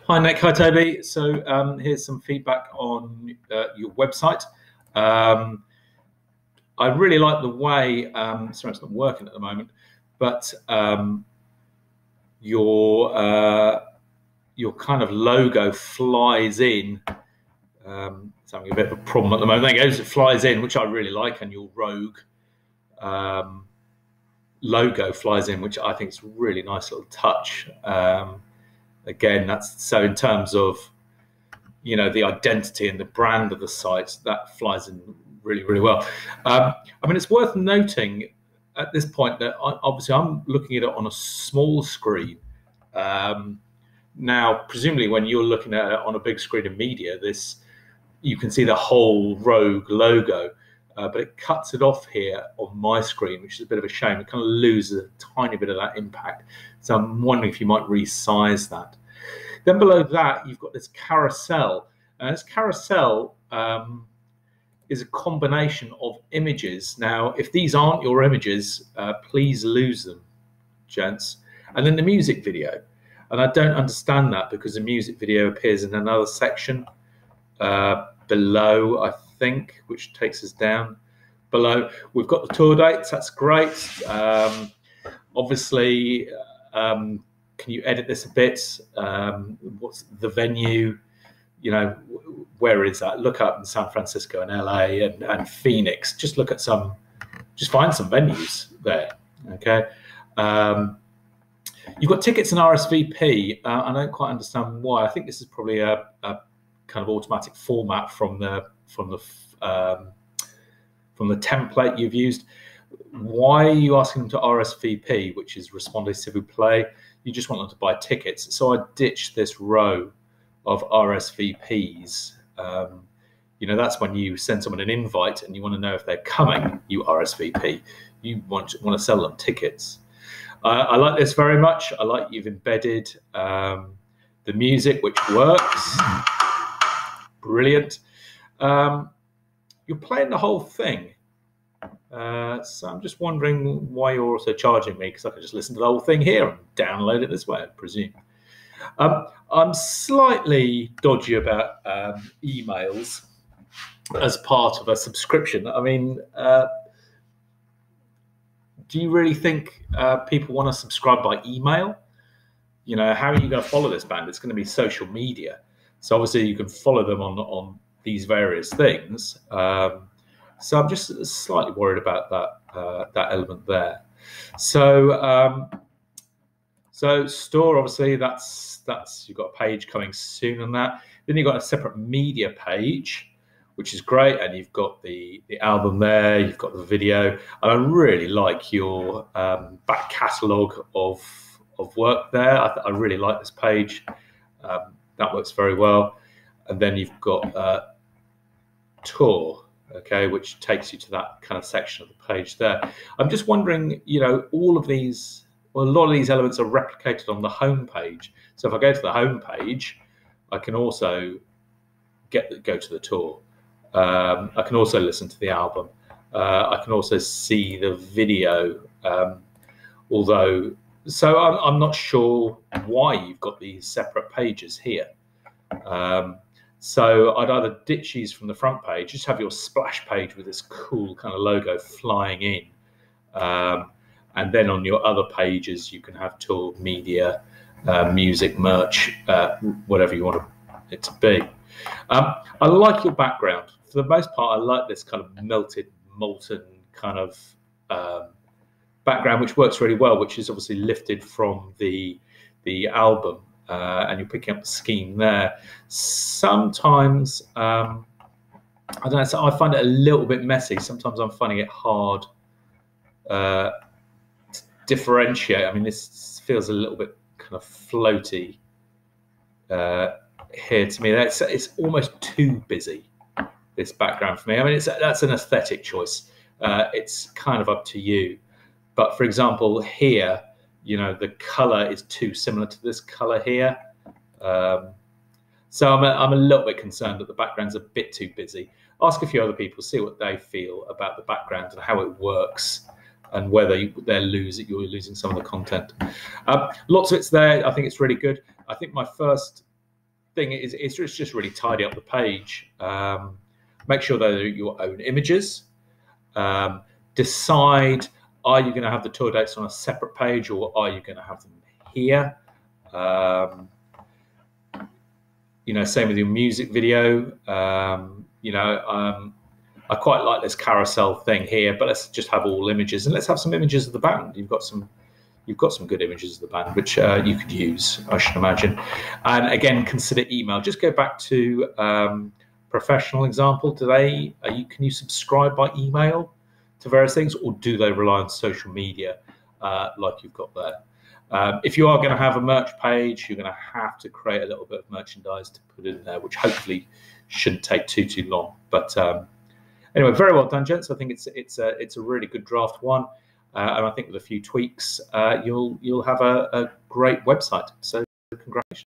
Hi Nick, hi Toby. So here's some feedback on your website. I really like the way, sorry it's not working at the moment, but your kind of logo flies in. It's having a bit of a problem at the moment. There it goes, it flies in, which I really like, and your Rogue logo flies in, which I think is a really nice little touch. Again, that's so in terms of the identity and the brand of the site, that flies in really, really well. I mean, it's worth noting at this point that obviously I'm looking at it on a small screen. Now, presumably, when you're looking at it on a big screen in media, you can see the whole Rogue logo, but it cuts it off here on my screen, which is a bit of a shame. It kind of loses a tiny bit of that impact. So I'm wondering if you might resize that. Then below that, you've got this carousel. This carousel is a combination of images. Now, if these aren't your images, please lose them, gents. And then the music video. And I don't understand that because the music video appears in another section below, I think, which takes us down below. We've got the tour dates. That's great. Obviously, can you edit this a bit? What's the venue? Where is that? Look up in San Francisco and LA and Phoenix. Just look at just find some venues there. Okay. You've got tickets and RSVP. I don't quite understand why. I think this is probably a kind of automatic format from the template you've used. Why are you asking them to RSVP, which is Respondez s'il vous plaît? You just want them to buy tickets. So I ditched this row of RSVPs. That's when you send someone an invite and you want to know if they're coming, you RSVP. You want to sell them tickets. I like this very much. I like you've embedded the music, which works. Brilliant. You're playing the whole thing. So I'm just wondering why you're also charging me, because I can just listen to the whole thing here and download it this way, I presume. I'm slightly dodgy about emails as part of a subscription. I mean, do you really think people want to subscribe by email? How are you going to follow this band? It's going to be social media. So obviously you can follow them on these various things. So I'm just slightly worried about that element there. So store, obviously that's you've got a page coming soon on that. Then you've got a separate media page, which is great, and you've got the album there. You've got the video, and I really like your back catalogue of work there. I really like this page. That works very well. And then you've got tour. Okay, which takes you to that kind of section of the page there. I'm just wondering, all of these, a lot of these elements are replicated on the home page. So if I go to the home page, I can also go to the tour. I can also listen to the album. I can also see the video. So I'm not sure why you've got these separate pages here. So I'd either ditch these from the front page, just have your splash page with this cool kind of logo flying in. And then on your other pages, you can have tour, media, music, merch, whatever you want it to be. I like your background. For the most part, I like this kind of melted, molten kind of background, which works really well, which is obviously lifted from the album. And you're picking up the scheme there. Sometimes, I don't know, so I find it a little bit messy. Sometimes I'm finding it hard to differentiate. I mean, this feels a little bit kind of floaty here to me. It's almost too busy, this background for me. I mean, that's an aesthetic choice. It's kind of up to you. But for example, here, the color is too similar to this color here. So I'm a little bit concerned that the background's a bit too busy. Ask a few other people, see what they feel about the background and how it works, and whether you're losing some of the content. Lots of it's there. I think it's really good. I think my first thing is it's just really tidy up the page. Make sure they're your own images. Decide, are you going to have the tour dates on a separate page, or are you going to have them here? Same with your music video. I quite like this carousel thing here, but let's just have all images, and let's have some images of the band. You've got some good images of the band, which you could use, I should imagine. And again, consider email. Just go back to professional example. Can you subscribe by email to various things, or do they rely on social media like you've got there? If you are going to have a merch page, you're going to have to create a little bit of merchandise to put in there, which hopefully shouldn't take too long. But anyway, very well done, gents. I think it's a really good draft one, and I think with a few tweaks, you'll have a great website. So congratulations.